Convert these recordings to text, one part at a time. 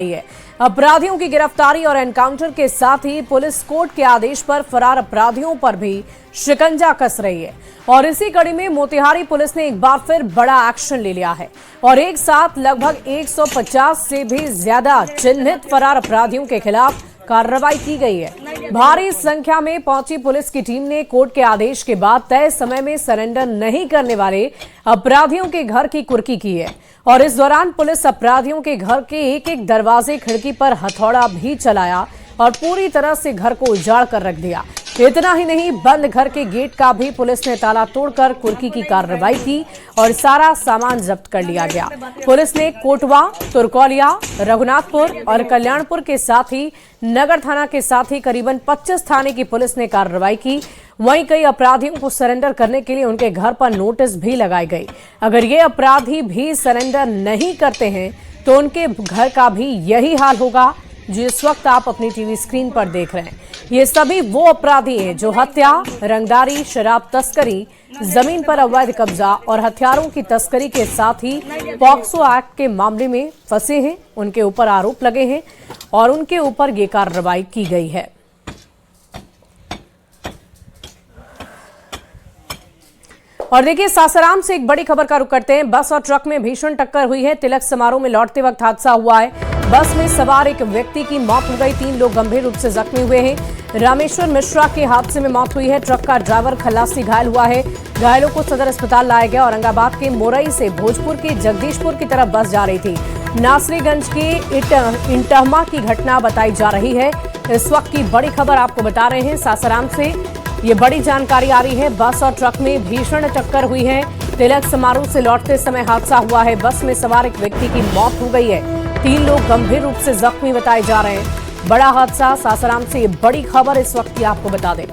है। अपराधियों की गिरफ्तारी और एनकाउंटर के साथ ही पुलिस कोर्ट के आदेश पर फरार अपराधियों पर भी शिकंजा कस रही है। और इसी कड़ी में मोतिहारी पुलिस ने एक बार फिर बड़ा एक्शन ले लिया है और एक साथ लगभग 150 से भी ज्यादा चिन्हित फरार अपराधियों के खिलाफ कार्रवाई की गई है। भारी संख्या में पहुंची पुलिस की टीम ने कोर्ट के आदेश के बाद तय समय में सरेंडर नहीं करने वाले अपराधियों के घर की कुर्की की है और इस दौरान पुलिस अपराधियों के घर के एक एक दरवाजे खिड़की पर हथौड़ा भी चलाया और पूरी तरह से घर को उजाड़ कर रख दिया। इतना ही नहीं, बंद घर के गेट का भी पुलिस ने ताला तोड़कर कुर्की की कार्रवाई की और सारा सामान जब्त कर लिया गया। पुलिस ने कोटवा, तुरकौलिया, रघुनाथपुर और कल्याणपुर के साथ ही नगर थाना के साथ ही करीबन 25 थाने की पुलिस ने कार्रवाई की। वहीं कई अपराधियों को सरेंडर करने के लिए उनके घर पर नोटिस भी लगाई गई। अगर ये अपराधी भी सरेंडर नहीं करते हैं तो उनके घर का भी यही हाल होगा जो इस वक्त आप अपनी टीवी स्क्रीन पर देख रहे हैं। ये सभी वो अपराधी हैं जो हत्या, रंगदारी, शराब तस्करी, जमीन पर अवैध कब्जा और हथियारों की तस्करी के साथ ही पॉक्सो एक्ट के मामले में फंसे हैं। उनके ऊपर आरोप लगे हैं और उनके ऊपर ये कार्रवाई की गई है। और देखिए, सासाराम से एक बड़ी खबर का रुख करते हैं। बस और ट्रक में भीषण टक्कर हुई है। तिलक समारोह में लौटते वक्त हादसा हुआ है। बस में सवार एक व्यक्ति की मौत हो गई, 3 लोग गंभीर रूप से जख्मी हुए हैं। रामेश्वर मिश्रा के हादसे में मौत हुई है। ट्रक का ड्राइवर खलासी घायल हुआ है। घायलों को सदर अस्पताल लाया गया। औरंगाबाद के मोरई से भोजपुर के जगदीशपुर की तरफ बस जा रही थी। नासरीगंज के इंटहमा की घटना बताई जा रही है। इस वक्त की बड़ी खबर आपको बता रहे हैं सासाराम से। ये बड़ी जानकारी आ रही है। बस और ट्रक में भीषण टक्कर हुई है। तिलक समारोह से लौटते समय हादसा हुआ है। बस में सवार एक व्यक्ति की मौत हो गई है। 3 लोग गंभीर रूप से जख्मी बताए जा रहे हैं। बड़ा हादसा सासाराम से, ये बड़ी खबर इस वक्त की आपको बता दें।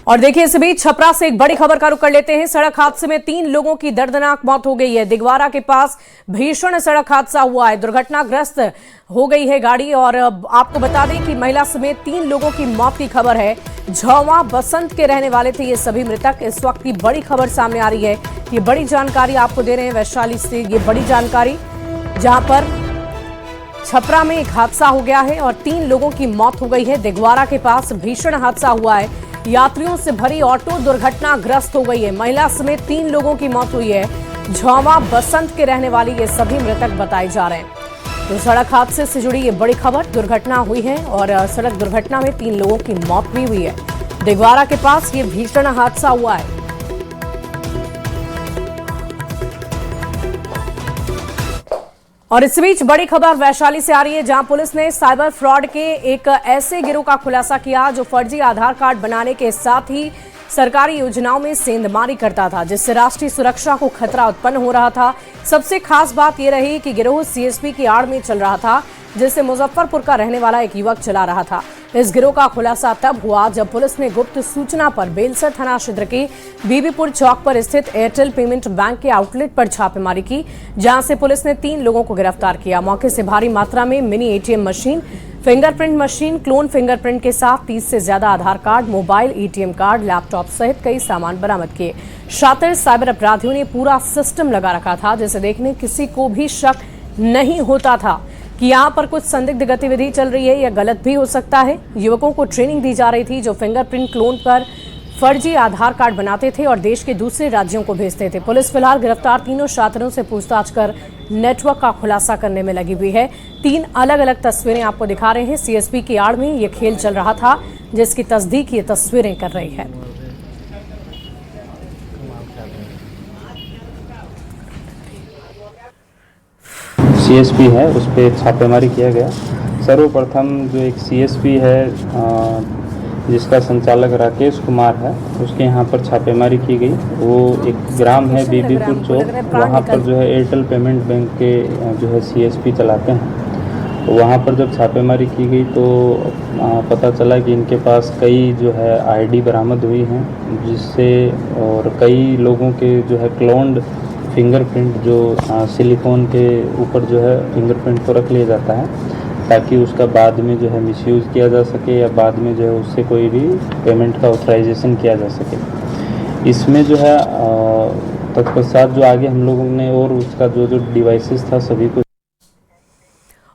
और देखिए, इस बीच छपरा से एक बड़ी खबर का रुख कर लेते हैं। सड़क हादसे में 3 लोगों की दर्दनाक मौत हो गई है। दिगवारा के पास भीषण सड़क हादसा हुआ है। दुर्घटनाग्रस्त हो गई है गाड़ी और आपको बता दें कि महिला समेत 3 लोगों की मौत की खबर है। झौवा बसंत के रहने वाले थे ये सभी मृतक। इस वक्त की बड़ी खबर सामने आ रही है। ये बड़ी जानकारी आपको दे रहे हैं वैशाली से। ये बड़ी जानकारी, जहां पर छपरा में एक हादसा हो गया है और 3 लोगों की मौत हो गई है। दिगवारा के पास भीषण हादसा हुआ है। यात्रियों से भरी ऑटो दुर्घटनाग्रस्त हो गई है। महिला समेत 3 लोगों की मौत हुई है। झौवा बसंत के रहने वाले ये सभी मृतक बताए जा रहे हैं। तो सड़क हादसे से जुड़ी ये बड़ी खबर, दुर्घटना हुई है और सड़क दुर्घटना में 3 लोगों की मौत भी हुई है। दिगवारा के पास ये भीषण हादसा हुआ है। और इस बीच बड़ी खबर वैशाली से आ रही है, जहां पुलिस ने साइबर फ्रॉड के एक ऐसे गिरोह का खुलासा किया जो फर्जी आधार कार्ड बनाने के साथ ही सरकारी योजनाओं में सेंधमारी करता था, जिससे राष्ट्रीय सुरक्षा को खतरा उत्पन्न हो रहा था। सबसे खास बात यह रही कि गिरोह सीएसपी की आड़ में चल रहा था, जिसे मुजफ्फरपुर का रहने वाला एक युवक चला रहा था। इस गिरोह का खुलासा तब हुआ जब पुलिस ने गुप्त सूचना पर बेलसर थाना क्षेत्र के बीबीपुर चौक पर स्थित एयरटेल पेमेंट बैंक के आउटलेट पर छापेमारी की, जहां से पुलिस ने 3 लोगों को गिरफ्तार किया। मौके से भारी मात्रा में mini ATM machine, fingerprint machine, clone fingerprint के साथ 30 से ज्यादा Aadhaar card, mobile, ATM card, laptop सहित कई सामान बरामद किए। शातिर साइबर अपराधियों ने पूरा सिस्टम लगा रखा था, जिसे देखने किसी को भी शक नहीं होता था कि यहाँ पर कुछ संदिग्ध गतिविधि चल रही है या गलत भी हो सकता है। युवकों को ट्रेनिंग दी जा रही थी जो फिंगरप्रिंट क्लोन पर फर्जी आधार कार्ड बनाते थे और देश के दूसरे राज्यों को भेजते थे। पुलिस फिलहाल गिरफ्तार तीनों शातिरों से पूछताछ कर नेटवर्क का खुलासा करने में लगी हुई है। 3 अलग अलग तस्वीरें आपको दिखा रहे हैं। सीएसपी की आड़ में ये खेल चल रहा था, जिसकी तस्दीक ये तस्वीरें कर रही है। सीएसपी है, उस पर छापेमारी किया गया। सर्वप्रथम जो एक सीएसपी है जिसका संचालक राकेश कुमार है, उसके यहाँ पर छापेमारी की गई। वो एक ग्राम है बीबीपुर चौक, वहाँ पर जो है एयरटेल पेमेंट बैंक के जो है सीएसपी चलाते हैं। तो वहाँ पर जब छापेमारी की गई तो पता चला कि इनके पास कई जो है आईडी बरामद हुई हैं, जिससे और कई लोगों के जो है क्लोन्ड फिंगरप्रिंट जो सिलिकॉन के ऊपर जो है फिंगरप्रिंट को रख लिया जाता है ताकि उसका बाद में जो है मिसयूज़ किया जा सके या बाद में जो है उससे कोई भी पेमेंट का ऑथराइजेशन किया जा सके। इसमें जो है तत्पश्चात जो आगे हम लोगों ने और उसका जो जो डिवाइसेस था सभी को।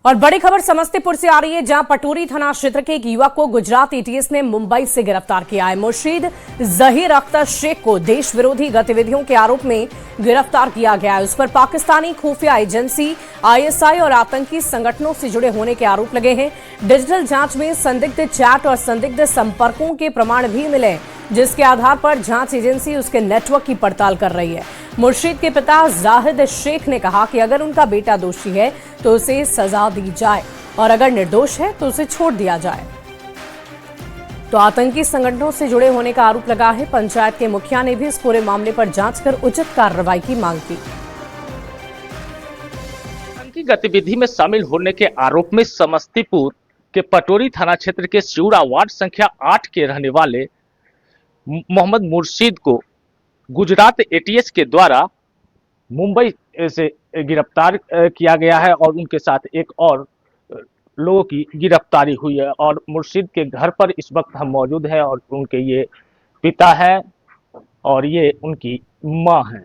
और बड़ी खबर समस्तीपुर से आ रही है, जहां पटोरी थाना क्षेत्र के एक युवक को गुजरात एटीएस ने मुंबई से गिरफ्तार किया है। मुर्शीद जहीर अख्तर शेख को देश विरोधी गतिविधियों के आरोप में गिरफ्तार किया गया है। उस पर पाकिस्तानी खुफिया एजेंसी आईएसआई और आतंकी संगठनों से जुड़े होने के आरोप लगे हैं। डिजिटल जांच में संदिग्ध चैट और संदिग्ध संपर्कों के प्रमाण भी मिले, जिसके आधार पर जांच एजेंसी उसके नेटवर्क की पड़ताल कर रही है। मुर्शीद के पिता जाहिद शेख ने कहा कि अगर उनका बेटा दोषी है तो उसे सजा दी जाए और अगर निर्दोष है तो उसे छोड़ दिया जाए। तो आतंकी संगठनों से जुड़े होने का आरोप लगा है। पंचायत के मुखिया ने भी इस पूरे मामले पर जांच कर उचित कार्रवाई की मांग की। आतंकी गतिविधि में शामिल होने के आरोप में समस्तीपुर के पटोरी थाना क्षेत्र के सिउड़ा वार्ड संख्या 8 के रहने वाले मोहम्मद मुर्शीद को गुजरात एटीएस के द्वारा मुंबई से गिरफ्तार किया गया है और उनके साथ एक और लोगों की गिरफ्तारी हुई है। और मुर्शीद के घर पर इस वक्त हम मौजूद हैं और उनके ये पिता है और ये उनकी माँ है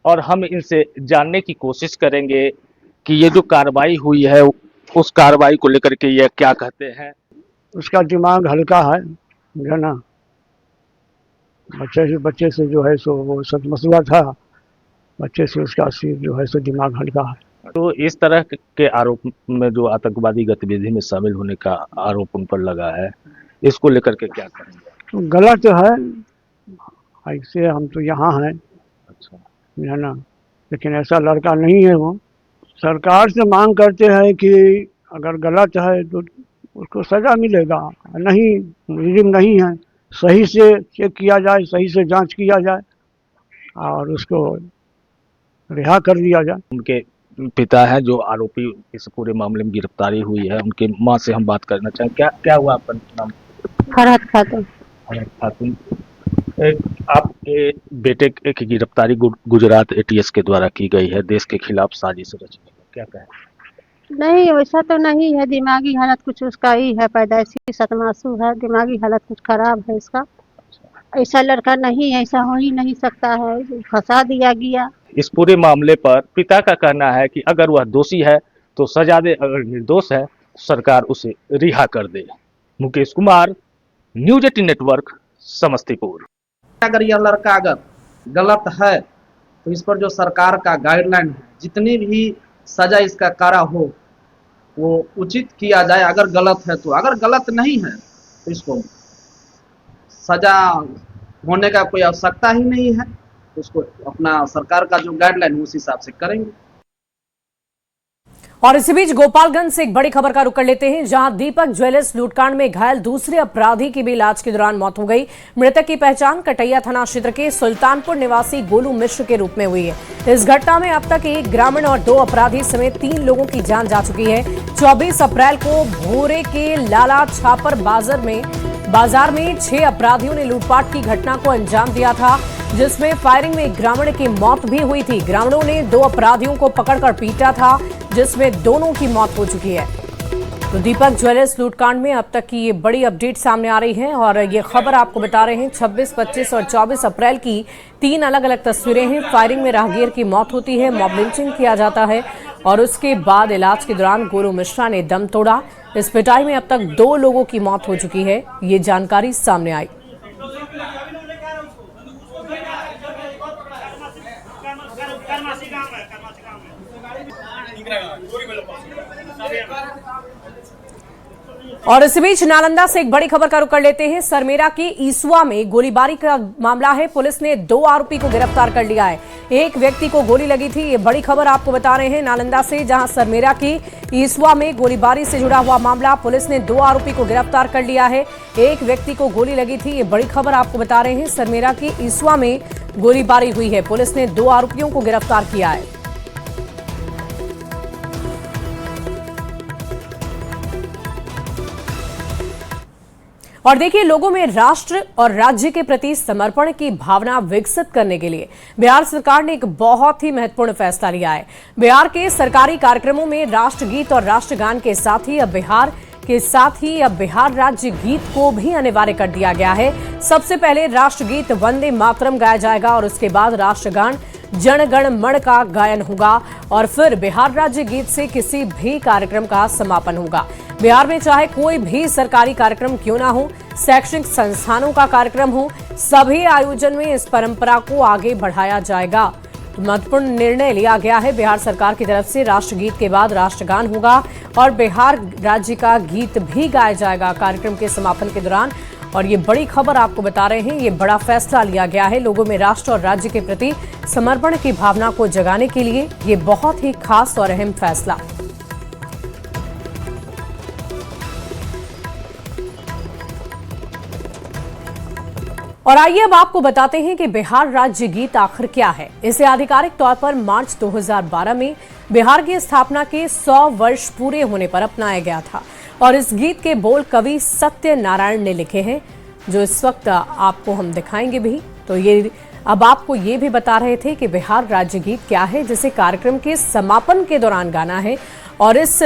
और हम इनसे जानने की कोशिश करेंगे कि ये जो कार्रवाई हुई है उस कार्रवाई को लेकर के ये क्या कहते हैं। उसका दिमाग हल्का है ना, बच्चे से जो है सो वो मसला था, बच्चे से उसका सिर जो है सो दिमाग हल्का है। तो इस तरह के आरोप में जो आतंकवादी गतिविधि में शामिल होने का आरोप उन पर लगा है, इसको लेकर के क्या करेंगे? तो गलत है, ऐसे हम तो यहाँ हैं। अच्छा है ना, लेकिन ऐसा लड़का नहीं है। वो सरकार से मांग करते हैं कि अगर गलत है तो उसको सज़ा मिलेगा, नहीं मुजरिम नहीं है, सही से चेक किया जाए, सही से जांच किया जाए और उसको रिहा कर दिया जाए। उनके पिता है जो आरोपी इस पूरे मामले में गिरफ्तारी हुई है, उनके माँ से हम बात करना चाहें। क्या हुआ आपका नाम? फरहत खातून। फरहत खातून, आपके बेटे की गिरफ्तारी गुजरात एटीएस के द्वारा की गई है, देश के खिलाफ साजिश रचने, क्या कहें? नहीं वैसा तो नहीं है, दिमागी हालत कुछ उसका ही है, पैदाइशी सतमासु है, दिमागी हालत कुछ खराब है इसका। ऐसा लड़का नहीं है, ऐसा हो ही नहीं सकता है, फंसा दिया गया। इस पूरे मामले पर पिता का कहना है कि अगर वह दोषी है तो सजा दे, अगर निर्दोष है तो सरकार उसे रिहा कर दे। Mukesh Kumar, news 18 network, Samastipur. अगर यह लड़का अगर गलत है तो इस पर जो सरकार का गाइडलाइन है, जितनी भी सजा इसका करा हो वो उचित किया जाए। अगर गलत है तो, अगर गलत नहीं है तो इसको सजा होने का कोई आवश्यकता ही नहीं है, उसको अपना सरकार का जो गाइडलाइन उस हिसाब से करेंगे। और इसी बीच गोपालगंज से एक बड़ी खबर का रुख कर लेते हैं, जहां दीपक ज्वेलर्स लूटकांड में घायल दूसरे अपराधी की भी इलाज के दौरान मौत हो गई। मृतक की पहचान कटैया थाना क्षेत्र के सुल्तानपुर निवासी गोलू मिश्र के रूप में हुई है। इस घटना में अब तक एक ग्रामीण और 2 अपराधी समेत 3 लोगों की जान जा चुकी है। 24 अप्रैल को भोरे के लाला छापर बाजार में 6 अपराधियों ने लूटपाट की घटना को अंजाम दिया था, जिसमें फायरिंग में एक ग्रामीण की मौत भी हुई थी। ग्रामीणों ने 2 अपराधियों को पकड़कर पीटा था, जिसमें दोनों की मौत हो चुकी है। तो दीपक ज्वेलर्स लूटकांड में अब तक की ये बड़ी अपडेट सामने आ रही है और ये खबर आपको बता रहे हैं 26, 25 और 24 अप्रैल की 3 अलग अलग तस्वीरें हैं। फायरिंग में राहगीर की मौत होती है, मॉब लिंचिंग किया जाता है और उसके बाद इलाज के दौरान गोलू मिश्रा ने दम तोड़ा। इस पिटाई में अब तक 2 लोगों की मौत हो चुकी है, ये जानकारी सामने आई। और इसी बीच नालंदा से एक बड़ी खबर का रुख कर लेते हैं। सरमेरा के ईसुआ में गोलीबारी का मामला है। पुलिस ने 2 आरोपी को गिरफ्तार कर लिया है। एक व्यक्ति को गोली लगी थी, ये बड़ी खबर आपको बता रहे हैं नालंदा से, जहां सरमेरा की ईसुआ में गोलीबारी से जुड़ा हुआ मामला। पुलिस ने 2 आरोपी को गिरफ्तार कर लिया है। एक व्यक्ति को गोली लगी थी, ये बड़ी खबर आपको बता रहे हैं। सरमेरा की ईसुआ में गोलीबारी हुई है, पुलिस ने 2 आरोपियों को गिरफ्तार किया है। और देखिए, लोगों में राष्ट्र और राज्य के प्रति समर्पण की भावना विकसित करने के लिए बिहार सरकार ने एक बहुत ही महत्वपूर्ण फैसला लिया है। बिहार के सरकारी कार्यक्रमों में राष्ट्रगीत और राष्ट्रगान के साथ ही अब बिहार राज्य गीत को भी अनिवार्य कर दिया गया है। सबसे पहले राष्ट्रगीत वंदे मातरम गाया जाएगा और उसके बाद राष्ट्रगान जन गण मन का गायन होगा और फिर बिहार राज्य गीत से किसी भी कार्यक्रम का समापन होगा। बिहार में चाहे कोई भी सरकारी कार्यक्रम क्यों ना हो, शैक्षणिक संस्थानों का कार्यक्रम हो, सभी आयोजन में इस परंपरा को आगे बढ़ाया जाएगा। महत्वपूर्ण निर्णय लिया गया है बिहार सरकार की तरफ से। राष्ट्रगीत के बाद राष्ट्रगान होगा और बिहार राज्य का गीत भी गाया जाएगा कार्यक्रम के समापन के दौरान। और ये बड़ी खबर आपको बता रहे हैं, ये बड़ा फैसला लिया गया है लोगों में राष्ट्र और राज्य के प्रति समर्पण की भावना को जगाने के लिए। ये बहुत ही खास और अहम फैसला। और आइए अब आपको बताते हैं कि बिहार राज्य गीत आखिर क्या है। इसे आधिकारिक तौर पर मार्च 2012 में बिहार की स्थापना के 100 वर्ष पूरे होने पर अपनाया गया था और इस गीत के बोल कवि सत्यनारायण ने लिखे हैं, जो इस वक्त आपको हम दिखाएंगे भी। तो ये अब आपको ये भी बता रहे थे कि बिहार राज्य गीत क्या है, जिसे कार्यक्रम के समापन के दौरान गाना है। और इस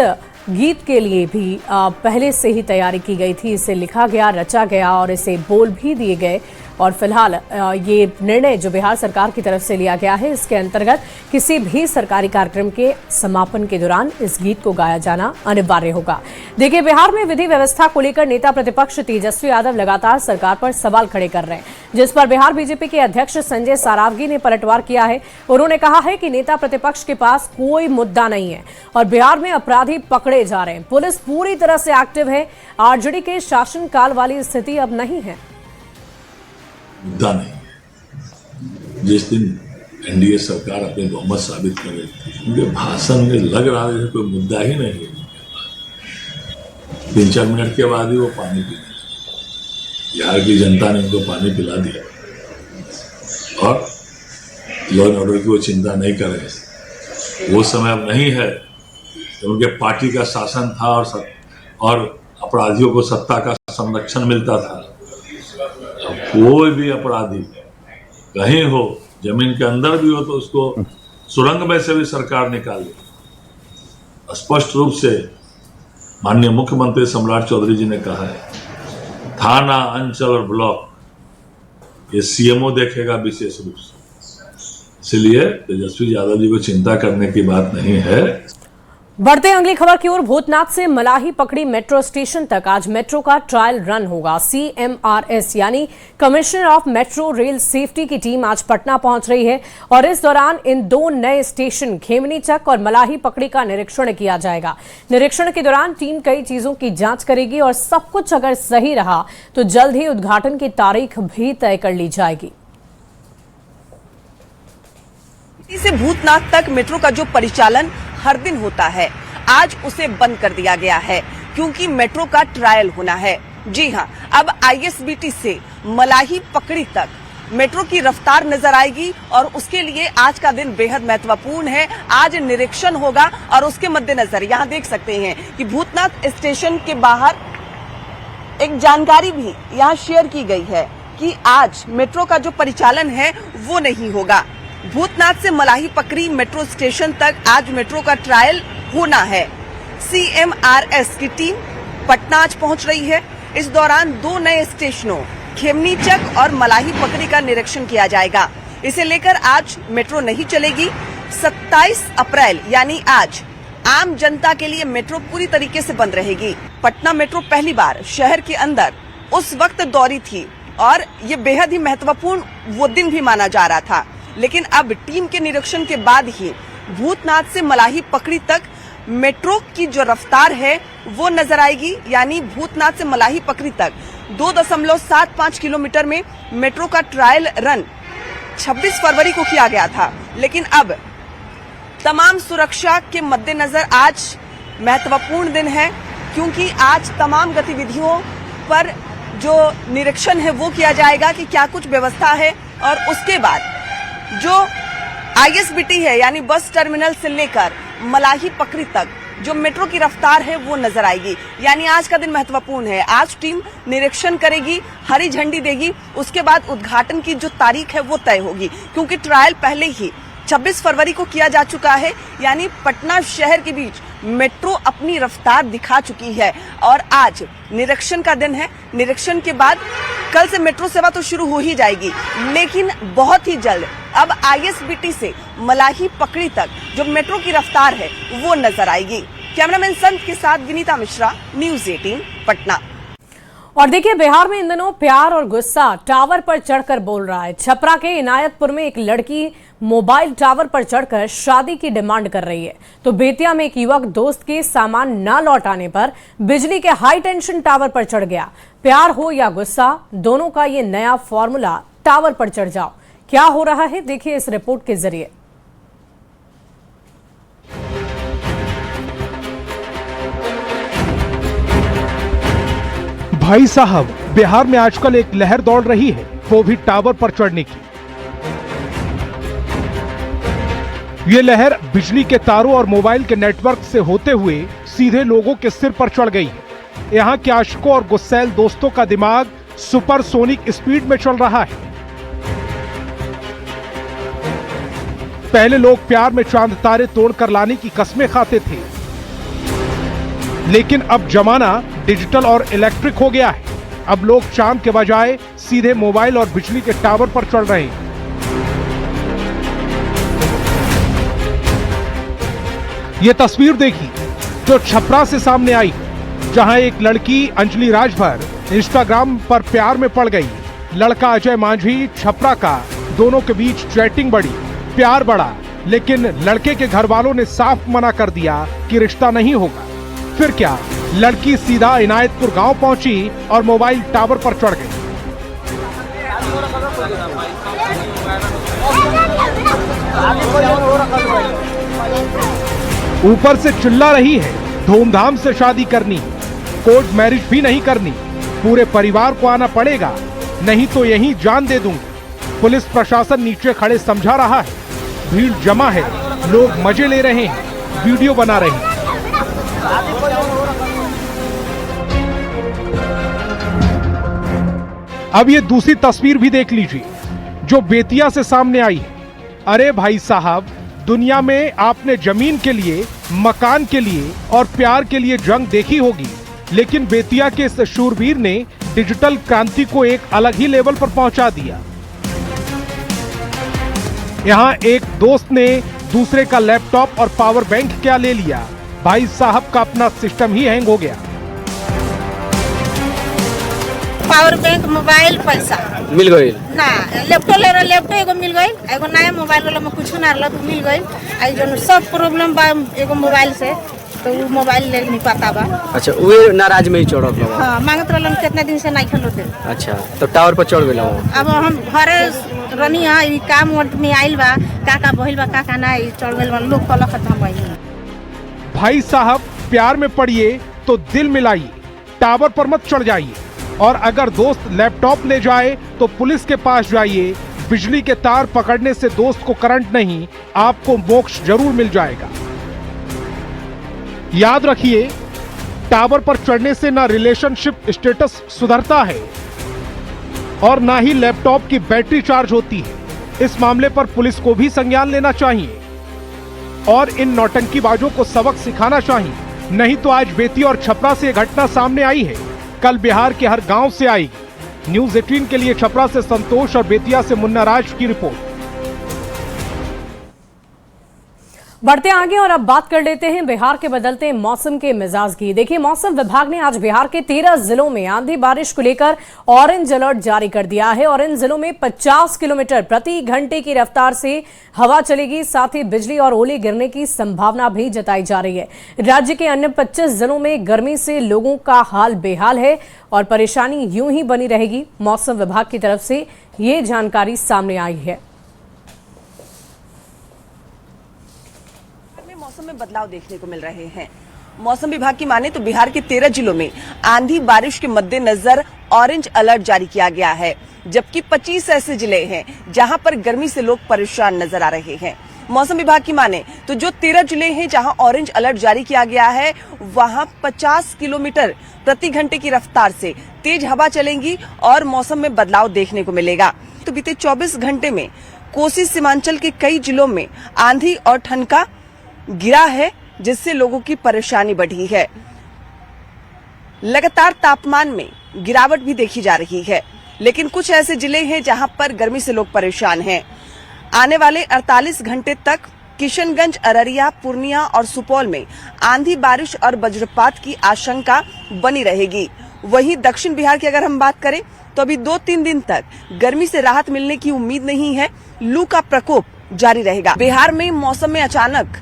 गीत के लिए भी पहले से ही तैयारी की गई थी। इसे लिखा गया, रचा गया और इसे बोल भी दिए गए। और फिलहाल ये निर्णय जो बिहार सरकार की तरफ से लिया गया है, इसके अंतर्गत किसी भी सरकारी कार्यक्रम के समापन के दौरान इस गीत को गाया जाना अनिवार्य होगा। देखिए, बिहार में विधि व्यवस्था को लेकर नेता प्रतिपक्ष तेजस्वी यादव लगातार सरकार पर सवाल खड़े कर रहे हैं, जिस पर बिहार बीजेपी के अध्यक्ष संजय सारावगी ने पलटवार किया है। उन्होंने कहा है कि नेता प्रतिपक्ष के पास कोई मुद्दा नहीं है और बिहार में अपराधी पकड़े जा रहे हैं। पुलिस पूरी तरह से एक्टिव है। आरजेडी के शासनकाल वाली स्थिति अब नहीं है। मुद्दा नहीं है। जिस दिन एनडीए सरकार अपने बहुमत साबित कर रही थी, उनके भाषण में लग रहा है कोई मुद्दा ही नहीं है। 3-4 मिनट के बाद ही वो पानी पीने लगे। बिहार की जनता ने उनको पानी पिला दिया और लॉ एंड ऑर्डर की वो चिंता नहीं कर रहे। वो समय अब नहीं है जब उनके पार्टी का शासन था और अपराधियों को सत्ता का संरक्षण मिलता था। कोई भी अपराधी कहीं हो, जमीन के अंदर भी हो, तो उसको सुरंग में से भी सरकार निकाले। स्पष्ट रूप से माननीय मुख्यमंत्री सम्राट चौधरी जी ने कहा है, थाना, अंचल और ब्लॉक ये सीएमओ देखेगा विशेष रूप से। इसलिए तेजस्वी यादव जी को चिंता करने की बात नहीं है। बढ़ते अगली खबर की ओर। भूतनाथ से मलाही पकड़ी मेट्रो स्टेशन तक आज मेट्रो का ट्रायल रन होगा। CMRS यानी commissioner of metro rail safety की टीम आज पटना पहुंच रही है और इस दौरान इन 2 नए स्टेशन खेमनी चक और मलाही पकड़ी का निरीक्षण किया जाएगा। निरीक्षण के दौरान टीम कई चीजों की जांच करेगी और सब कुछ अगर सही रहा तो जल्द ही उद्घाटन की तारीख भी तय कर ली जाएगी। से भूतनाथ तक मेट्रो का जो परिचालन हर दिन होता है, आज उसे बंद कर दिया गया है क्योंकि मेट्रो का ट्रायल होना है। जी हां, अब ISBT से मलाही पकड़ी तक मेट्रो की रफ्तार नजर आएगी और उसके लिए आज का दिन बेहद महत्वपूर्ण है। आज निरीक्षण होगा और उसके मद्देनजर यहां देख सकते हैं कि भूतनाथ स्टेशन के बाहर एक जानकारी भी यहां शेयर की गई है कि आज मेट्रो का जो परिचालन है वो नहीं होगा। भूतनाथ से मलाही पकड़ी मेट्रो स्टेशन तक आज मेट्रो का ट्रायल होना है। CMRS की टीम पटना आज पहुंच रही है। इस दौरान 2 नए स्टेशनों खेमनी चक और मलाही पकड़ी का निरीक्षण किया जाएगा। इसे लेकर आज मेट्रो नहीं चलेगी। 27 अप्रैल यानी आज आम जनता के लिए मेट्रो पूरी तरीके से बंद रहेगी। पटना मेट्रो पहली बार शहर के अंदर उस वक्त दौड़ी थी और ये बेहद ही महत्वपूर्ण वो दिन भी माना जा रहा था, लेकिन अब टीम के निरीक्षण के बाद ही भूतनाथ से मलाही पकड़ी तक मेट्रो की जो रफ्तार है वो नजर आएगी। यानी भूतनाथ से मलाही पकड़ी तक 2.75 किलोमीटर में मेट्रो का ट्रायल रन 26 फरवरी को किया गया था, लेकिन अब तमाम सुरक्षा के मद्देनजर आज महत्वपूर्ण दिन है क्योंकि आज तमाम गतिविधियों पर जो निरीक्षण है वो किया जाएगा कि क्या कुछ व्यवस्था है और उसके बाद जो ISBT है यानी बस टर्मिनल से लेकर मलाही पकड़ी तक जो मेट्रो की रफ्तार है वो नजर आएगी। यानी आज का दिन महत्वपूर्ण है। आज टीम निरीक्षण करेगी, हरी झंडी देगी, उसके बाद उद्घाटन की जो तारीख है वो तय होगी, क्योंकि ट्रायल पहले ही 26 फरवरी को किया जा चुका है। यानी पटना शहर के बीच मेट्रो अपनी रफ्तार दिखा चुकी है और आज निरीक्षण का दिन है। निरीक्षण के बाद कल से मेट्रो सेवा तो शुरू हो ही जाएगी, लेकिन बहुत ही जल्द अब ISBT से मलाही पकड़ी तक जो मेट्रो की रफ्तार है वो नजर आएगी। कैमरामैन संत के साथ विनीता मिश्रा, न्यूज़ 18 पटना। और देखिए, बिहार में इन दिनों प्यार और गुस्सा टावर पर चढ़कर बोल रहा है। छपरा के इनायतपुर में एक लड़की मोबाइल टावर पर चढ़कर शादी की डिमांड कर रही है, तो बेतिया में एक युवक दोस्त के सामान न लौट आने पर बिजली के हाई टेंशन टावर पर चढ़ गया। प्यार हो या गुस्सा, दोनों का ये नया फॉर्मूला, टावर पर चढ़ जाओ। क्या हो रहा है, देखिए इस रिपोर्ट के जरिए। भाई साहब, बिहार में आजकल एक लहर दौड़ रही है, वो भी टावर पर चढ़ने की। ये लहर बिजली के तारों और मोबाइल के नेटवर्क से होते हुए सीधे लोगों के सिर पर चढ़ गई है। यहाँ के आशिकों और गुस्सैल दोस्तों का दिमाग सुपरसोनिक स्पीड में चल रहा है। पहले लोग प्यार में चांद तारे तोड़कर लाने की कस्में खाते थे, लेकिन अब जमाना डिजिटल और इलेक्ट्रिक हो गया है। अब लोग चांद के बजाय सीधे मोबाइल और बिजली के टावर पर चढ़ रहे हैं। ये तस्वीर देखी जो छपरा से सामने आई, जहां एक लड़की अंजलि राजभर इंस्टाग्राम पर प्यार में पड़ गई। लड़का अजय मांझी छपरा का, दोनों के बीच चैटिंग बढ़ी, प्यार बढ़ा, लेकिन लड़के के घर वालों ने साफ मना कर दिया कि रिश्ता नहीं होगा। फिर क्या, लड़की सीधा इनायतपुर गांव पहुंची और मोबाइल टावर पर चढ़ गई। ऊपर से चिल्ला रही है धूमधाम से शादी करनी, कोर्ट मैरिज भी नहीं करनी, पूरे परिवार को आना पड़ेगा, नहीं तो यहीं जान दे दूंगी। पुलिस प्रशासन नीचे खड़े समझा रहा है, भीड़ जमा है, लोग मजे ले रहे हैं, वीडियो बना रहे हैं। अब ये दूसरी तस्वीर भी देख लीजिए जो बेतिया से सामने आई है। अरे भाई साहब, दुनिया में आपने जमीन के लिए, मकान के लिए और प्यार के लिए जंग देखी होगी, लेकिन बेतिया के इस शूरवीर ने डिजिटल क्रांति को एक अलग ही लेवल पर पहुंचा दिया। यहाँ एक दोस्त ने दूसरे का लैपटॉप और पावर बैंक क्या ले लिया, भाई साहब का अपना सिस्टम ही हैंग हो गया। पावर बैंक, मोबाइल, पैसा मिल गई ना, लैपटॉप ले रहा, लैपटॉप एगो मिल गई, एगो नया मोबाइल वाला में कुछ ना रहला तो मिल गई। आई जो सब प्रॉब्लम बा एगो मोबाइल से, तो वो मोबाइल ले नहीं पाता बा। अच्छा, वे नाराज में ही चढ़ल बा। हां, मांगत रहलन कितना दिन से नहीं खेलते। अच्छा, तो टावर पर चढ़ गेला। अब हम घरे रनी हां, ई काम में आइल बा, काका बहिल बा, काका ना चढ़ गेल बा, लोग कल खत्म भइल। भाई साहब, प्यार में पड़िए तो दिल मिलाइए, टावर पर मत चढ़ जाइए। और अगर दोस्त लैपटॉप ले जाए तो पुलिस के पास जाइए। बिजली के तार पकड़ने से दोस्त को करंट नहीं, आपको मोक्ष जरूर मिल जाएगा। याद रखिए, टावर पर चढ़ने से ना रिलेशनशिप स्टेटस सुधरता है और ना ही लैपटॉप की बैटरी चार्ज होती है। इस मामले पर पुलिस को भी संज्ञान लेना चाहिए और इन नौटंकीबाजों को सबक सिखाना चाहिए। नहीं तो आज बेतिया और छपरा से यह घटना सामने आई है, कल बिहार के हर गांव से आएगी। न्यूज़ 18 के लिए छपरा से संतोष और बेतिया से मुन्ना राज की रिपोर्ट। बढ़ते आगे और अब बात कर लेते हैं बिहार के बदलते मौसम के मिजाज की। देखिए, मौसम विभाग ने आज बिहार के 13 जिलों में आंधी बारिश को लेकर ऑरेंज अलर्ट जारी कर दिया है और इन जिलों में 50 किलोमीटर प्रति घंटे की रफ्तार से हवा चलेगी। साथ ही बिजली और ओले गिरने की संभावना भी जताई जा रही है। राज्य के अन्य 25 जिलों में गर्मी से लोगों का हाल बेहाल है और परेशानी यूं ही बनी रहेगी। मौसम विभाग की तरफ से ये जानकारी सामने आई है। मौसम में बदलाव देखने को मिल रहे हैं। मौसम विभाग की माने तो बिहार के 13 जिलों में आंधी बारिश के मद्देनजर ऑरेंज अलर्ट जारी किया गया है, जबकि 25 ऐसे जिले हैं जहां पर गर्मी से लोग परेशान नजर आ रहे हैं। मौसम विभाग की माने तो जो 13 जिले हैं जहां ऑरेंज अलर्ट जारी किया गया है, वहां 50 किलोमीटर प्रति घंटे की रफ्तार से तेज हवा चलेंगी और मौसम में बदलाव देखने को मिलेगा। तो बीते 24 घंटे में कोसी सीमांचल के कई जिलों में आंधी और ठनका गिरा है, जिससे लोगों की परेशानी बढ़ी है। लगातार तापमान में गिरावट भी देखी जा रही है, लेकिन कुछ ऐसे जिले हैं जहां पर गर्मी से लोग परेशान हैं। आने वाले 48 घंटे तक किशनगंज, अररिया, पूर्णिया और सुपौल में आंधी, बारिश और वज्रपात की आशंका बनी रहेगी। वहीं दक्षिण बिहार की अगर हम बात करें तो अभी 2-3 दिन तक गर्मी से राहत मिलने की उम्मीद नहीं है। लू का प्रकोप जारी रहेगा। बिहार में मौसम में अचानक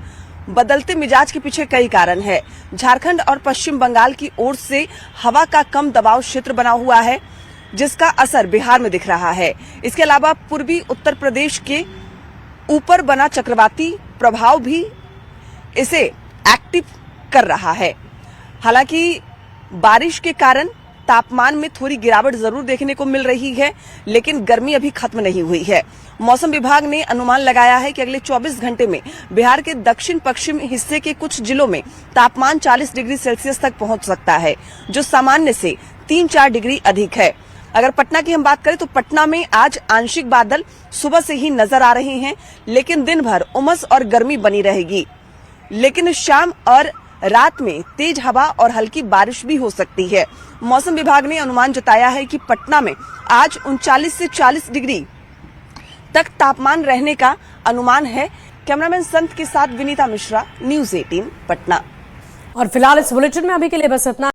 बदलते मिजाज के पीछे कई कारण है। झारखंड और पश्चिम बंगाल की ओर से हवा का कम दबाव क्षेत्र बना हुआ है, जिसका असर बिहार में दिख रहा है। इसके अलावा पूर्वी उत्तर प्रदेश के ऊपर बना चक्रवाती प्रभाव भी इसे एक्टिव कर रहा है। हालांकि बारिश के कारण तापमान में थोड़ी गिरावट जरूर देखने को मिल रही है, लेकिन गर्मी अभी खत्म नहीं हुई है। मौसम विभाग ने अनुमान लगाया है कि अगले 24 घंटे में बिहार के दक्षिण पश्चिम हिस्से के कुछ जिलों में तापमान 40 डिग्री सेल्सियस तक पहुंच सकता है, जो सामान्य से 3-4 डिग्री अधिक है। अगर पटना की हम बात करें तो पटना में आज आंशिक बादल सुबह से ही नजर आ रहे हैं, लेकिन दिन भर उमस और गर्मी बनी रहेगी। लेकिन शाम और रात में तेज हवा और हल्की बारिश भी हो सकती है। मौसम विभाग ने अनुमान जताया है कि पटना में आज 39 से 40 डिग्री तक तापमान रहने का अनुमान है। कैमरामैन संत के साथ विनीता मिश्रा, न्यूज़ 18 पटना। और फिलहाल इस बुलेटिन में अभी के लिए बस इतना।